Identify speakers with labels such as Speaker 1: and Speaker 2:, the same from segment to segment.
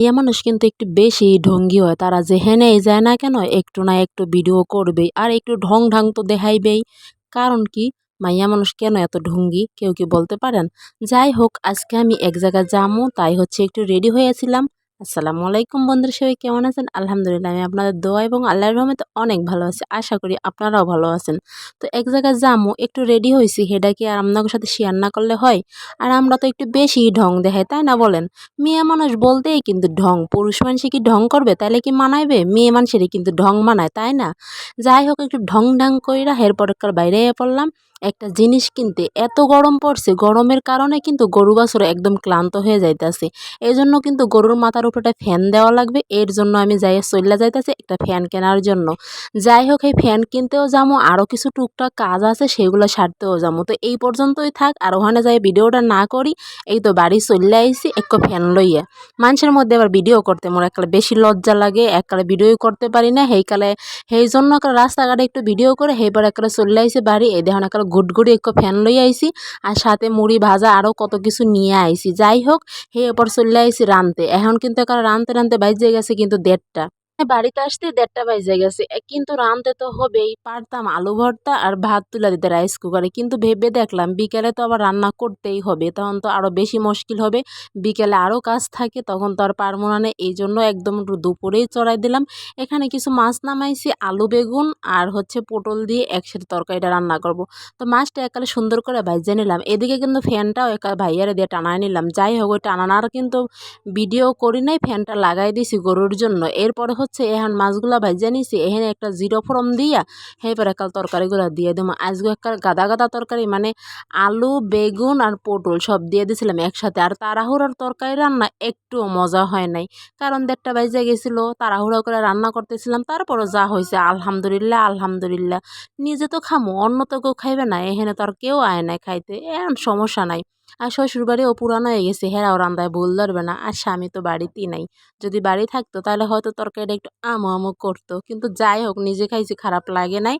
Speaker 1: মেয়ে মানুষ কিন্তু একটু বেশি ঢঙ্গি হয়। তারা যেহেনেই যায় না কেন একটু না একটু ভিডিও করবেই। আর একটু ঢং ঢাং তো দেখাইবেই। কারণ কি? মাইয়া মানুষ কেন এত ঢঙ্গি কেউ কি বলতে পারেন? যাই হোক আজকে আমি এক জায়গায় যামু তাই হচ্ছে একটু রেডি হয়েছিলাম। আসসালামু আলাইকুম বন্ধুরা, সবাই কেমন আছেন? আলহামদুলিল্লাহ আমি আপনাদের দোয়া এবং আল্লাহর রহমতে অনেক ভালো আছি। আশা করি আপনারাও ভালো আছেন। তো এক জায়গায় যামু একটু রেডি হইছি, সেটা কি আর আপনাদের সাথে শেয়ার না করলে হয়? আর আমরা তো একটু বেশি ঢং দেখাই, তাই না বলেন? মেয়ে মানুষ বলতেই কিন্তু ঢং, পুরুষ মানুষে কি ঢং করবে তাইলে কি মানাইবে? মেয়ে মানুষেরই কিন্তু ঢং মানায়, তাই না? যাই হোক একটু ঢং ঢাং কইরা এরপরে বাইরে পড়লাম একটা জিনিস কিনতে। এত গরম পড়ছে, গরমের কারণে কিন্তু গরু বাছুর একদম ক্লান্ত হয়ে যাইতেছে। এই জন্য কিন্তু গরুর মাথার উপরে ফ্যান দেওয়া লাগবে, এর জন্য আমি যাই চইলা যাইতেছি একটা ফ্যান কেনার জন্য। যাই হোক এই ফ্যান কিনতেও যাবো, আরও কিছু টুকটাক কাজ আছে সেগুলো সারতেও যাবো। তো এই পর্যন্তই থাক, আর ওখানে যাই ভিডিওটা না করি। এই তো বাড়ি চলে আইছি একটু ফ্যান লইয়া। মানুষের মধ্যে আবার ভিডিও করতে মোর এককালে বেশি লজ্জা লাগে, এককালে ভিডিও করতে পারি না, সেই জন্য রাস্তাঘাটে একটু ভিডিও করে সেইবার একবারে চলে আইছি বাড়ি। এই দেখুন একবারে গুটগুড়ি একটু ফ্যান লইয়া আইছি, আর সাথে মুড়ি ভাজা আরও কত কিছু নিয়ে আইছি। যাই হোক এরপর চলে আইছি রানতে। এখন কিন্তু একবারে রানতে রানতে বাইজে গেছে কিন্তু 1:30। বাড়িতে আসতে 1:30 বাজে গেছে, কিন্তু রাঁধতে তো হবেই। পারতাম আলু ভর্তা আর ভাত তুলে দিতে রাইস কুকারে, কিন্তু ভেবে দেখলাম বিকেলে তো আবার রান্না করতেই হবে, তখন তো আরও বেশি মুশকিল হবে। বিকেলে আরও কাজ থাকে, তখন তো আর পারবো না। এই জন্য একদম দুপুরেই চড়াই দিলাম। এখানে কিছু মাছ নামাইছি, আলু বেগুন আর হচ্ছে পটল দিয়ে একসাথে তরকারিটা রান্না করব। তো মাছটা একালে সুন্দর করে ভাইজে নিলাম। এদিকে কিন্তু ফ্যানটাও একা ভাইয়ারে দিয়ে টানায় নিলাম। যাই হোক ওই টানানার কিন্তু ভিডিও করি নাই, ফ্যানটা লাগাই দিছি গরুর জন্য। এরপরে হচ্ছে এখন মাছগুলা ভাইজা নিছি, এখানে একটা জিরো ফোড়ন দিয়া এরপর একাল তরকারিগুলো দিয়ে দেবো। আজকে একটা গাদা গাদা তরকারি, মানে আলু বেগুন আর পটল সব দিয়ে দিয়েছিলাম একসাথে। আর তাড়াহুড়োর তরকারি রান্না একটুও মজা হয় নাই, কারণ 1:30 বাজে গেছিলো, তাড়াহুড়ো করে রান্না করতেছিলাম। তারপরও যা হয়েছে আলহামদুলিল্লাহ আলহামদুলিল্লাহ। নিজে তো খামো, অন্য তো কেউ খাইবে না, এখানে তো আর কেউ আয় নাই খাইতে, এখন সমস্যা নাই। আর শ্বশুরবাড়িও পুরানো হয়ে গেছে, হেরাও রান্দায় ভুল ধরবে না। আর স্বামী তো বাড়িতেই নাই। যদি বাড়ি থাকতো তাহলে হয়তো তরকারিটা একটু আমু আমু করতো, কিন্তু যাই হোক নিজে খাইছি, খারাপ লাগে নাই।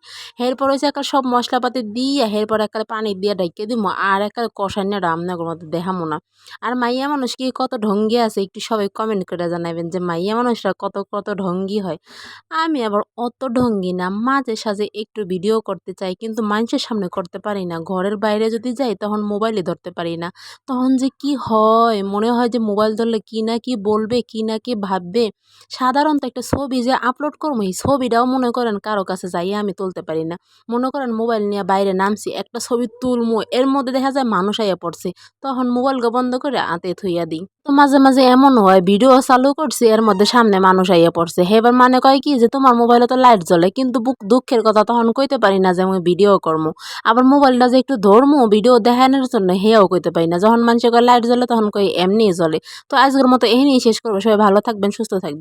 Speaker 1: এরপর হয়েছে একটা সব মশলাপাতি দিয়ে এরপর একটা পানি দিয়ে ডাইকে দিব, আর একটা কষান্য রান্নার মধ্যে দেখামো না। আর মাইয়া মানুষ কি কত ঢঙ্গি আছে একটু সবাই কমেন্ট করে জানাবেন যে মাইয়া মানুষরা কত কত ঢঙ্গি হয়। আমি আবার অত ঢঙ্গি না, মাঝে সাঝে একটু ভিডিও করতে চাই, কিন্তু মানুষের সামনে করতে পারি না। ঘরের বাইরে যদি যাই তখন মোবাইলে ধরতে পারি না। তখন যে কি হয়, মনে হয় যে মোবাইল ধরলে কি না কি বলবে, কি না কি ভাববে। সাধারণত একটা ছবি যে আপলোড করবো, এই ছবিটাও মনে করেন কারো কাছে যাইয়া আমি তুলতে পারি না। মনে করেন মোবাইল নিয়ে বাইরে নামছি, একটা ছবি তুলমু, এর মধ্যে দেখা যায় মানুষ আইয়া পড়ছে, তখন মোবাইলকে বন্ধ করে আতে থইয়া দিই। তো মাঝে মাঝে এমন হয় ভিডিও চালু করছি, এর মধ্যে সামনে মানুষ আইয়া পড়ছে, এবার মানে কয় কি যে তোমার মোবাইলে তো লাইট জ্বলে, কিন্তু দুঃখের কথা তখন কইতে পারি না যে আমি ভিডিও করবো। আবার মোবাইলটা যে একটু ধরমু ভিডিও দেখানোর জন্য হেয়াও কইতে পারি না। যখন মানুষের কয় লাইট জ্বলে তখন কই এমনিই জ্বলে। তো আজকের মতো এখানেই শেষ করবো। সবাই ভালো থাকবেন, সুস্থ থাকবেন।